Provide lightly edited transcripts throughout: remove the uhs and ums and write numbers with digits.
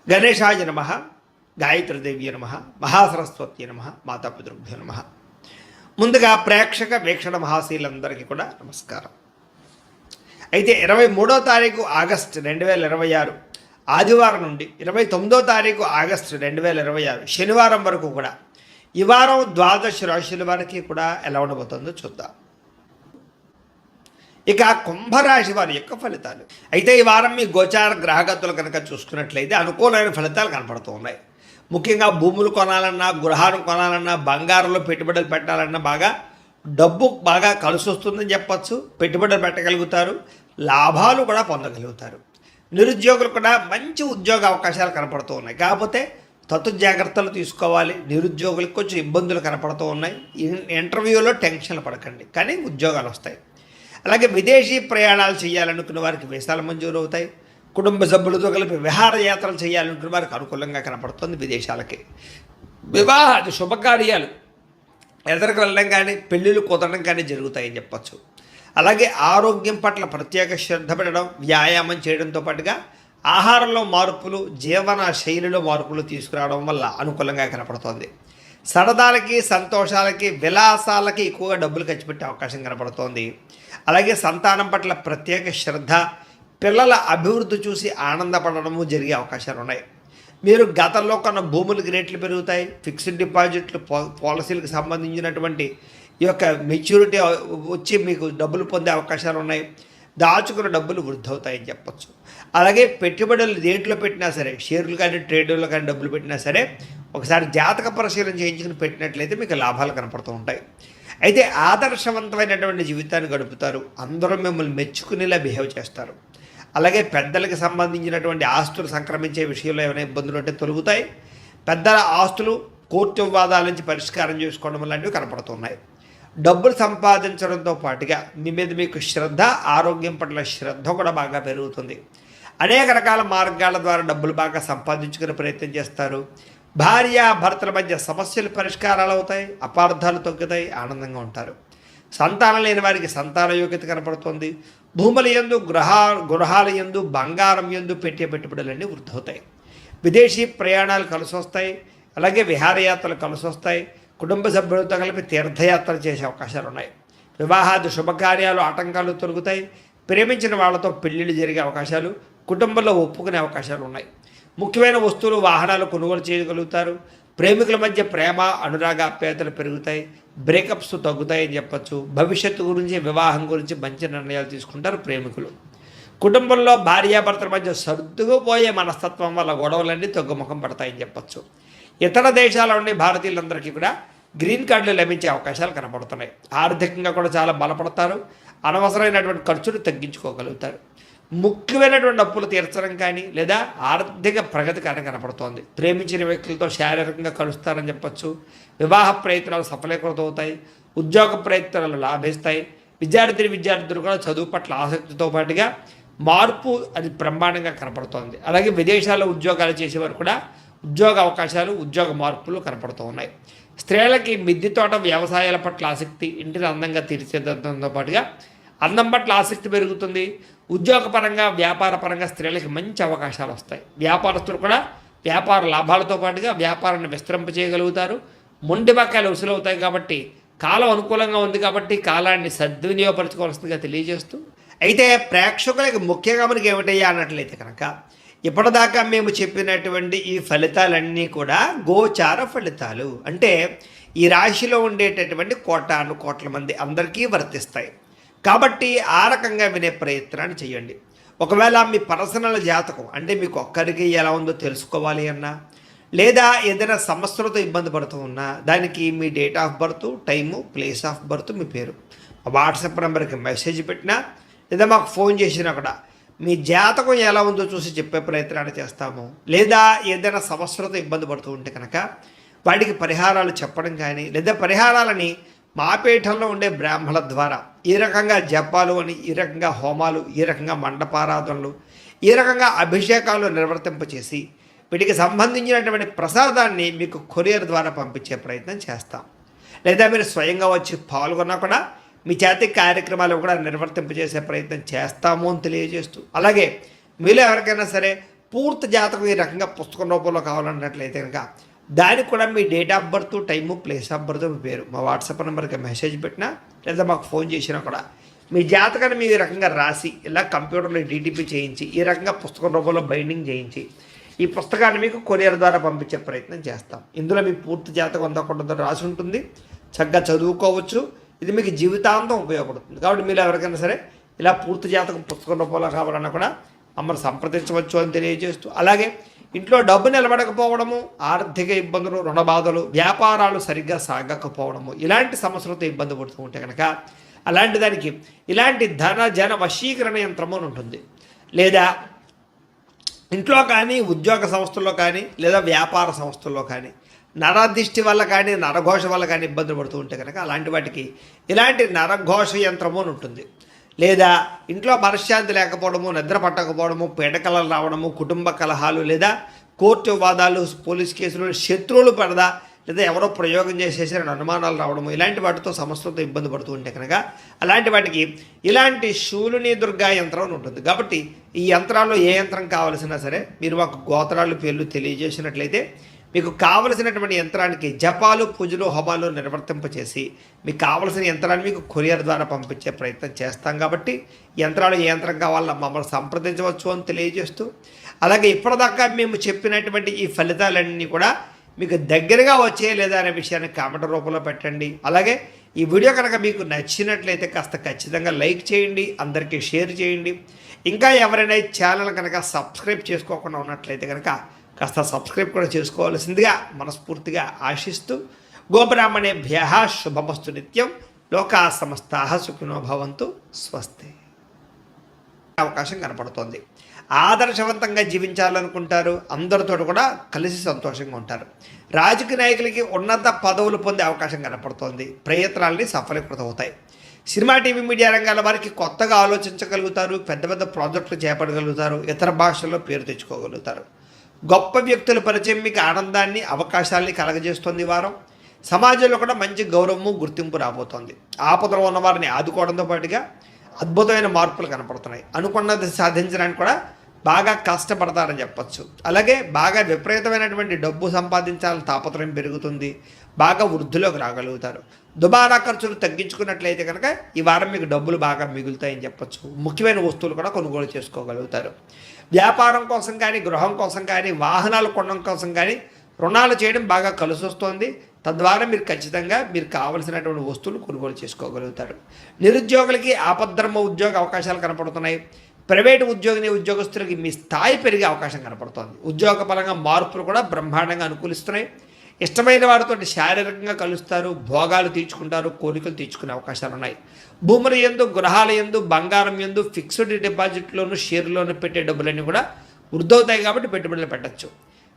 గణేశాయ నమ, గాయత్రీదేవ్య నమ, మహాసరస్వతి నమ, మాతాపితృభ్యో నమ. ముందుగా ప్రేక్షక వీక్షణ మహాశీలందరికీ కూడా నమస్కారం. అయితే 23వ తారీఖు ఆగస్టు 2026 ఆదివారం నుండి 29వ తారీఖు ఆగస్టు 2026 శనివారం వరకు కూడా ఈ వారం ద్వాదశ రాశుల వారికి కూడా ఎలా ఉండబోతుందో చూద్దాం. ఇక కుంభరాశి వారి యొక్క ఫలితాలు. అయితే ఈ వారం మీ గోచార గ్రహగతులు కనుక చూసుకున్నట్లయితే అనుకూలమైన ఫలితాలు కనపడుతూ ఉన్నాయి. ముఖ్యంగా భూములు కొనాలన్నా, గృహాలు కొనాలన్నా, బంగారంలో పెట్టుబడులు పెట్టాలన్నా డబ్బు బాగా కలిసి వస్తుందని చెప్పచ్చు. పెట్టుబడులు పెట్టగలుగుతారు, లాభాలు కూడా పొందగలుగుతారు. నిరుద్యోగులు కూడా మంచి ఉద్యోగ అవకాశాలు కనపడుతూ ఉన్నాయి. కాకపోతే తత్తు జాగ్రత్తలు తీసుకోవాలి. నిరుద్యోగులకు కొంచెం ఇబ్బందులు కనపడుతూ ఉన్నాయి. ఇంటర్వ్యూలో టెన్షన్లు పడకండి, కానీ ఉద్యోగాలు వస్తాయి. అలాగే విదేశీ ప్రయాణాలు చేయాలనుకున్న వారికి వీసాలు మంజూరు అవుతాయి. కుటుంబ సభ్యులతో కలిపి విహారయాత్రలు చేయాలనుకున్న వారికి అనుకూలంగా కనపడుతుంది. విదేశాలకి వివాహ శుభకార్యాలు ఎదురుకు వెళ్ళడం కానీ, పెళ్ళిళ్ళు కుదరడం కానీ జరుగుతాయని చెప్పచ్చు. అలాగే ఆరోగ్యం పట్ల ప్రత్యేక శ్రద్ధ పెట్టడం, వ్యాయామం చేయడంతో పాటుగా ఆహారంలో మార్పులు, జీవన శైలిలో మార్పులు తీసుకురావడం వల్ల అనుకూలంగా కనపడుతోంది. సరదాలకి, సంతోషాలకి, విలాసాలకి ఎక్కువగా డబ్బులు ఖర్చు పెట్టే అవకాశం కనపడుతోంది. అలాగే సంతానం పట్ల ప్రత్యేక శ్రద్ధ, పిల్లల అభివృద్ధి చూసి ఆనందపడడము జరిగే అవకాశాలు ఉన్నాయి. మీరు గతంలో కొన్న భూములకి రేట్లు పెరుగుతాయి. ఫిక్స్డ్ డిపాజిట్లు, పాలసీలకు సంబంధించినటువంటి ఈ యొక్క మెచ్యూరిటీ వచ్చి మీకు డబ్బులు పొందే అవకాశాలు ఉన్నాయి. దాచుకున్న డబ్బులు వృద్ధి అవుతాయని చెప్పచ్చు. అలాగే పెట్టుబడులు దేంట్లో పెట్టినా సరే, షేర్లు కానీ ట్రేడుల్లో కానీ డబ్బులు పెట్టినా సరే ఒకసారి జాతక పరిశీలన చేయించుకుని పెట్టినట్లయితే మీకు లాభాలు కనపడుతూ ఉంటాయి. అయితే ఆదర్శవంతమైనటువంటి జీవితాన్ని గడుపుతారు. అందరూ మిమ్మల్ని మెచ్చుకునేలా బిహేవ్ చేస్తారు. అలాగే పెద్దలకు సంబంధించినటువంటి ఆస్తులు సంక్రమించే విషయంలో ఏమైనా ఇబ్బందులు ఉంటే తొలగుతాయి. పెద్దల ఆస్తులు కోర్టు వివాదాల నుంచి పరిష్కారం చేసుకోవడం లాంటివి కనపడుతున్నాయి. డబ్బులు సంపాదించడంతో పాటుగా మీ మీద మీకు శ్రద్ధ, ఆరోగ్యం పట్ల శ్రద్ధ కూడా బాగా పెరుగుతుంది. అనేక రకాల మార్గాల ద్వారా డబ్బులు బాగా సంపాదించుకునే ప్రయత్నం చేస్తారు. భార్య భర్తల మధ్య సమస్యలు పరిష్కారాలు అవుతాయి, అపార్థాలు తగ్గుతాయి, ఆనందంగా ఉంటారు. సంతానం లేని వారికి సంతాన యోగ్యత కనపడుతుంది. భూముల యందు, గృహాల యందు, బంగారం యందు పెట్టే పెట్టుబడులన్నీ వృద్ధి అవుతాయి. విదేశీ ప్రయాణాలు కలిసి వస్తాయి. అలాగే విహారయాత్రలు కలిసి వస్తాయి. కుటుంబ సభ్యులతో కలిపి తీర్థయాత్రలు చేసే అవకాశాలు ఉన్నాయి. వివాహాది శుభకార్యాలు ఆటంకాలు తొలగుతాయి. ప్రేమించిన వాళ్ళతో పెళ్ళిళ్ళు జరిగే అవకాశాలు, కుటుంబంలో ఒప్పుకునే అవకాశాలు ఉన్నాయి. ముఖ్యమైన వస్తువులు, వాహనాలు కొనుగోలు చేయగలుగుతారు. ప్రేమికుల మధ్య ప్రేమ, అనురాగాప్యాయతలు పెరుగుతాయి. బ్రేకప్స్ తగ్గుతాయని చెప్పచ్చు. భవిష్యత్తు గురించి, వివాహం గురించి మంచి నిర్ణయాలు తీసుకుంటారు ప్రేమికులు. కుటుంబంలో భార్యాభర్తల మధ్య సర్దుకుపోయే మనస్తత్వం వల్ల గొడవలన్నీ తగ్గుముఖం పడతాయని చెప్పచ్చు. ఇతర దేశాల నుండి భారతీయులందరికీ కూడా గ్రీన్ కార్డులు లభించే అవకాశాలు కనపడుతున్నాయి. ఆర్థికంగా కూడా చాలా బలపడతారు. అనవసరమైనటువంటి ఖర్చులు తగ్గించుకోగలుగుతారు. ముఖ్యమైనటువంటి అప్పులు తీర్చడం కానీ, లేదా ఆర్థిక ప్రగతి కానీ కనపడుతోంది. ప్రేమించిన వ్యక్తులతో శారీరకంగా కలుస్తారని చెప్పచ్చు. వివాహ ప్రయత్నాలు సఫలీకృతమవుతాయి. ఉద్యోగ ప్రయత్నాలు లాభిస్తాయి. విద్యార్థులు కూడా చదువు పట్ల ఆసక్తితో పాటుగా మార్పు అది బ్రహ్మాండంగా కనపడుతోంది. అలాగే విదేశాల్లో ఉద్యోగాలు చేసేవారు కూడా ఉద్యోగ అవకాశాలు, ఉద్యోగ మార్పులు కనపడుతూ ఉన్నాయి. స్త్రీలకి మిద్దె తోట, వ్యవసాయాల పట్ల ఆసక్తి, ఇంటిని అందంగా తీర్చిదిద్దడంతో పాటుగా అందం పట్ల ఆసక్తి పెరుగుతుంది. ఉద్యోగపరంగా, వ్యాపారపరంగా స్త్రీలకి మంచి అవకాశాలు వస్తాయి. వ్యాపారస్తులు కూడా వ్యాపార లాభాలతో పాటుగా వ్యాపారాన్ని విస్తరింపచేయగలుగుతారు. మొండి బకాయిలు వసూలవుతాయి. కాబట్టి కాలం అనుకూలంగా ఉంది. కాబట్టి కాలాన్ని సద్వినియోగపరచుకోవాల్సిందిగా తెలియజేస్తూ, అయితే ప్రేక్షకులకి ముఖ్యంగా మనకి ఏమిటయ్యా అన్నట్లయితే కనుక ఇప్పటిదాకా మేము చెప్పినటువంటి ఈ ఫలితాలన్నీ కూడా గోచార ఫలితాలు. అంటే ఈ రాశిలో ఉండేటటువంటి కోటాను కోట్ల మంది అందరికీ వర్తిస్తాయి. కాబట్టి ఆ రకంగా వినే ప్రయత్నాన్ని చేయండి. ఒకవేళ మీ పర్సనల్ జాతకం అంటే మీకు ఒక్కరికి ఎలా ఉందో తెలుసుకోవాలి అన్నా, లేదా ఏదైనా సమస్యలతో ఇబ్బంది పడుతూ ఉన్నా, దానికి మీ date of birth, time, place of birth, మీ పేరు వాట్సాప్ నెంబర్కి మెసేజ్ పెట్టినా, లేదా మాకు ఫోన్ చేసినా కూడా మీ జాతకం ఎలా ఉందో చూసి చెప్పే ప్రయత్నాన్ని చేస్తాము. లేదా ఏదైనా సమస్యలతో ఇబ్బంది పడుతూ ఉంటే కనుక వాటికి పరిహారాలు చెప్పడం కానీ, లేదా పరిహారాలని మా పీఠంలో ఉండే బ్రాహ్మణుల ద్వారా ఈ రకంగా జపాలు అని, ఈ రకంగా హోమాలు, ఈ రకంగా మండపారాధనలు, ఈ రకంగా అభిషేకాలు నిర్వర్తింపచేసి వీటికి సంబంధించినటువంటి ప్రసాదాన్ని మీకు కొరియర్ ద్వారా పంపించే ప్రయత్నం చేస్తాం. లేదా మీరు స్వయంగా వచ్చి పాల్గొన్నా కూడా మీ చేతి కార్యక్రమాలు కూడా నిర్వర్తింపజేసే ప్రయత్నం చేస్తాము అని తెలియజేస్తూ, అలాగే మీలో ఎవరికైనా సరే పూర్తి జాతకం ఈ రకంగా పుస్తకం రూపంలో కావాలన్నట్లయితే కనుక దానికి కూడా మీ date of birth, time, place of birth, మీ పేరు మా వాట్సాప్ నెంబర్కి మెసేజ్ పెట్టినా లేదా మాకు ఫోన్ చేసినా కూడా మీ జాతకాన్ని మీ రకంగా రాసి ఇలా కంప్యూటర్లో డీటీపీ చేయించి ఈ రకంగా పుస్తకం రూపంలో బైండింగ్ చేయించి ఈ పుస్తకాన్ని మీకు కొరియర్ ద్వారా పంపించే ప్రయత్నం చేస్తాం. ఇందులో మీ పూర్తి జాతకం అంతా కూడా రాసి ఉంటుంది, చక్కగా చదువుకోవచ్చు. ఇది మీకు జీవితాంతం ఉపయోగపడుతుంది. కాబట్టి మీరు ఎవరికైనా సరే ఇలా పూర్తి జాతకం పుస్తకం రూపంలో కావాలన్నా కూడా మమ్మల్ని సంప్రదించవచ్చు అని తెలియజేస్తూ, అలాగే ఇంట్లో డబ్బు నిలబడకపోవడము, ఆర్థిక ఇబ్బందులు, రుణ బాధలు, వ్యాపారాలు సరిగ్గా సాగకపోవడము, ఇలాంటి సమస్యలతో ఇబ్బంది పడుతూ ఉంటే కనుక అలాంటి దానికి ఇలాంటి ధన జన వశీకరణ యంత్రము అని ఉంటుంది. లేదా ఇంట్లో కానీ, ఉద్యోగ సంస్థల్లో కానీ, లేదా వ్యాపార సంస్థల్లో కానీ నరదిష్టి వల్ల కానీ, నరఘోష వల్ల కానీ ఇబ్బందులు పడుతూ ఉంటే కనుక అలాంటి వాటికి ఇలాంటి నరఘోష యంత్రము అని ఉంటుంది. లేదా ఇంట్లో మనశ్శాంతి లేకపోవడము, నిద్ర పట్టకపోవడము, పీడకలలు రావడము, కుటుంబ కలహాలు, లేదా కోర్టు వివాదాలు, పోలీస్ కేసులు, శత్రువులు పడదా, లేదా ఎవరో ప్రయోగం చేసేసిన అనుమానాలు రావడము, ఇలాంటి వాటితో సమస్యలతో ఇబ్బంది పడుతూ ఉంటే కనుక అలాంటి వాటికి ఇలాంటి శూలిని దుర్గా యంత్రం అని ఉంటుంది. కాబట్టి ఈ యంత్రాల్లో ఏ యంత్రం కావాల్సినా సరే మీరు మాకు గోత్రాలు, పేర్లు తెలియజేసినట్లయితే మీకు కావలసినటువంటి యంత్రానికి జపాలు, పూజలు, హోమాలు నిర్వర్తింపచేసి మీకు కావలసిన యంత్రాన్ని మీకు కొరియర్ ద్వారా పంపించే ప్రయత్నం చేస్తాం. కాబట్టి యంత్రాలు ఏ యంత్రం కావాలో మమ్మల్ని సంప్రదించవచ్చు అని తెలియజేస్తూ, అలాగే ఇప్పటిదాకా మేము చెప్పినటువంటి ఈ ఫలితాలన్నీ కూడా మీకు దగ్గరగా వచ్చే లేదా అనే విషయాన్ని కామెంట్ రూపంలో పెట్టండి. అలాగే ఈ వీడియో కనుక మీకు నచ్చినట్లయితే కాస్త ఖచ్చితంగా లైక్ చేయండి, అందరికీ షేర్ చేయండి. ఇంకా ఎవరైనా ఈ ఛానల్ కనుక సబ్స్క్రైబ్ చేసుకోకుండా ఉన్నట్లయితే కనుక కాస్త సబ్స్క్రైబ్ కూడా చేసుకోవాల్సిందిగా మనస్ఫూర్తిగా ఆశిస్తూ, గోబ్రాహ్మణేభ్యః శుభమస్తు నిత్యం, లోకా సమస్తాః సుఖినో భవంతు, స్వస్తి. అవకాశం కనపడుతోంది. ఆదర్శవంతంగా జీవించాలనుకుంటారు, అందరితో కూడా కలిసి సంతోషంగా ఉంటారు. రాజకీయ నాయకులకి ఉన్నత పదవులు పొందే అవకాశం కనపడుతోంది. ప్రయత్నాలని సఫలీకృతం అవుతాయి. సినిమా, టీవీ, మీడియా రంగాల వారికి కొత్తగా ఆలోచించగలుగుతారు, పెద్ద పెద్ద ప్రాజెక్టులు చేపట్టగలుగుతారు, ఇతర భాషల్లో పేరు తెచ్చుకోగలుగుతారు. గొప్ప వ్యక్తుల పరిచయం మీకు ఆనందాన్ని, అవకాశాలని కలగజేస్తుంది. వారం సమాజంలో కూడా మంచి గౌరవము, గుర్తింపు రాబోతోంది. ఆపదలో ఉన్న వారిని ఆదుకోవడంతో పాటుగా అద్భుతమైన మార్పులు కనపడుతున్నాయి. అనుకున్నది సాధించడానికి కూడా బాగా కష్టపడతారని చెప్పచ్చు. అలాగే బాగా విపరీతమైనటువంటి డబ్బు సంపాదించాలని తాపత్రయం పెరుగుతుంది. బాగా వృద్ధిలోకి రాగలుగుతారు. దుబారా ఖర్చులు తగ్గించుకున్నట్లయితే కనుక ఈ వారం మీకు డబ్బులు బాగా మిగులుతాయని చెప్పచ్చు. ముఖ్యమైన వస్తువులు కూడా కొనుగోలు చేసుకోగలుగుతారు. వ్యాపారం కోసం కానీ, గృహం కోసం కానీ, వాహనాలు కొనడం కోసం కానీ రుణాలు చేయడం బాగా కలిసి వస్తుంది. తద్వారా మీరు ఖచ్చితంగా మీరు కావలసినటువంటి వస్తువులు కొనుగోలు చేసుకోగలుగుతారు. నిరుద్యోగులకి ఆపద్ధర్మ ఉద్యోగ అవకాశాలు కనపడుతున్నాయి. ప్రైవేటు ఉద్యోగస్తులకి మీ స్థాయి పెరిగే అవకాశం కనపడుతోంది. ఉద్యోగ పరంగా మార్పులు కూడా బ్రహ్మాండంగా అనుకూలిస్తున్నాయి. ఇష్టమైన వారితో శారీరకంగా కలుస్తారు, భోగాలు తీర్చుకుంటారు, కోరికలు తీర్చుకునే అవకాశాలు ఉన్నాయి. భూముల యందు, గృహాల యందు, బంగారం యందు, ఫిక్స్డ్ డిపాజిట్లోను, షేర్లోను పెట్టే డబ్బులన్నీ కూడా వృద్ధవుతాయి. కాబట్టి పెట్టుబడులు పెట్టచ్చు.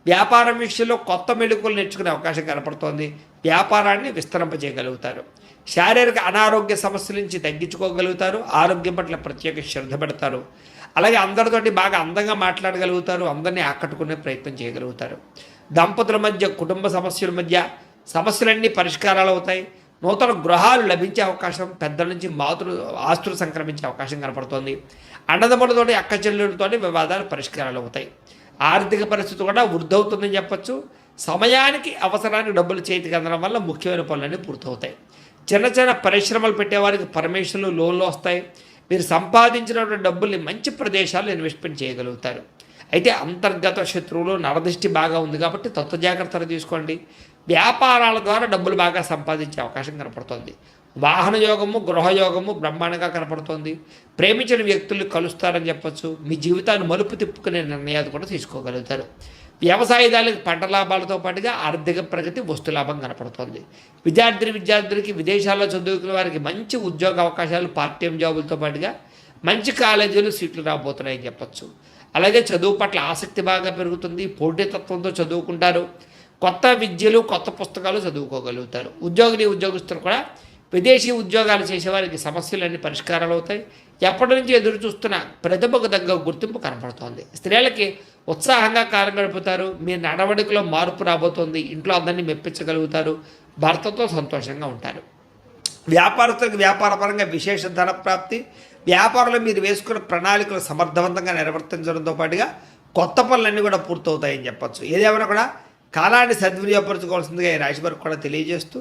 వ్యాపారం విషయంలో కొత్త మెళుకులు నేర్చుకునే అవకాశం కనపడుతోంది. వ్యాపారాన్ని విస్తరింపజేయగలుగుతారు. శారీరక అనారోగ్య సమస్యల నుంచి తగ్గించుకోగలుగుతారు. ఆరోగ్యం పట్ల ప్రత్యేక శ్రద్ధ పెడతారు. అలాగే అందరితోటి బాగా అందంగా మాట్లాడగలుగుతారు. అందరినీ ఆకట్టుకునే ప్రయత్నం చేయగలుగుతారు. దంపతుల మధ్య, కుటుంబ సమస్యల మధ్య సమస్యలన్నీ పరిష్కారాలు అవుతాయి. నూతన గృహాలు లభించే అవకాశం, పెద్దల నుంచి ఆస్తులు సంక్రమించే అవకాశం కనపడుతోంది. అన్నదమ్ములతోటి, అక్క చెల్లెలతోటి వివాదాలు పరిష్కారాలు అవుతాయి. ఆర్థిక పరిస్థితి కూడా వృద్ధవుతుందని చెప్పచ్చు. సమయానికి అవసరానికి డబ్బులు చేతికి అందడం వల్ల ముఖ్యమైన పనులన్నీ పూర్తవుతాయి. చిన్న చిన్న పరిశ్రమలు పెట్టేవారికి పర్మిషన్లు, లోన్లు వస్తాయి. మీరు సంపాదించినటువంటి డబ్బుల్ని మంచి ప్రదేశాల్లో ఇన్వెస్ట్మెంట్ చేయగలుగుతారు. అయితే అంతర్గత శత్రువులు, నరదృష్టి బాగా ఉంది కాబట్టి తత్వ జాగ్రత్తలు తీసుకోండి. వ్యాపారాల ద్వారా డబ్బులు బాగా సంపాదించే అవకాశం కనపడుతుంది. వాహన యోగము, గృహయోగము బ్రహ్మాండంగా కనపడుతుంది. ప్రేమించిన వ్యక్తులు కలుస్తారని చెప్పచ్చు. మీ జీవితాన్ని మలుపు తిప్పుకునే నిర్ణయాలు కూడా తీసుకోగలుగుతారు. వ్యవసాయదారులకు పంట లాభాలతో పాటుగా ఆర్థిక ప్రగతి, వస్తు లాభం కనపడుతుంది. విద్యార్థులకి విదేశాల్లో చదువుకునే వారికి మంచి ఉద్యోగ అవకాశాలు, పార్ట్ టైం జాబులతో పాటుగా మంచి కాలేజీలు సీట్లు రాబోతున్నాయని చెప్పచ్చు. అలాగే చదువు పట్ల ఆసక్తి బాగా పెరుగుతుంది. పోటీతత్వంతో చదువుకుంటారు. కొత్త విద్యలు, కొత్త పుస్తకాలు చదువుకోగలుగుతారు. ఉద్యోగస్తులు కూడా విదేశీ ఉద్యోగాలు చేసేవారికి సమస్యలన్నీ పరిష్కారాలు అవుతాయి. ఎప్పటి నుంచి ఎదురు చూస్తున్న ప్రతిభకు తగ్గ గుర్తింపు కనపడుతోంది. స్త్రీలకి ఉత్సాహంగా కాలం గడుపుతారు. మీ నడవడికలో మార్పు రాబోతోంది. ఇంట్లో అందరినీ మెప్పించగలుగుతారు. భర్తతో సంతోషంగా ఉంటారు. వ్యాపారస్తులకు వ్యాపారపరంగా విశేష ధన ప్రాప్తి. వ్యాపారంలో మీరు వేసుకున్న ప్రణాళికలు సమర్థవంతంగా నిర్వర్తించడంతో పాటుగా కొత్త పనులన్నీ కూడా పూర్తవుతాయని చెప్పచ్చు. ఏదేమైనా కూడా కాలాన్ని సద్వినియోగపరచుకోవాల్సిందిగా ఈ రాశి వారికి కూడా తెలియజేస్తూ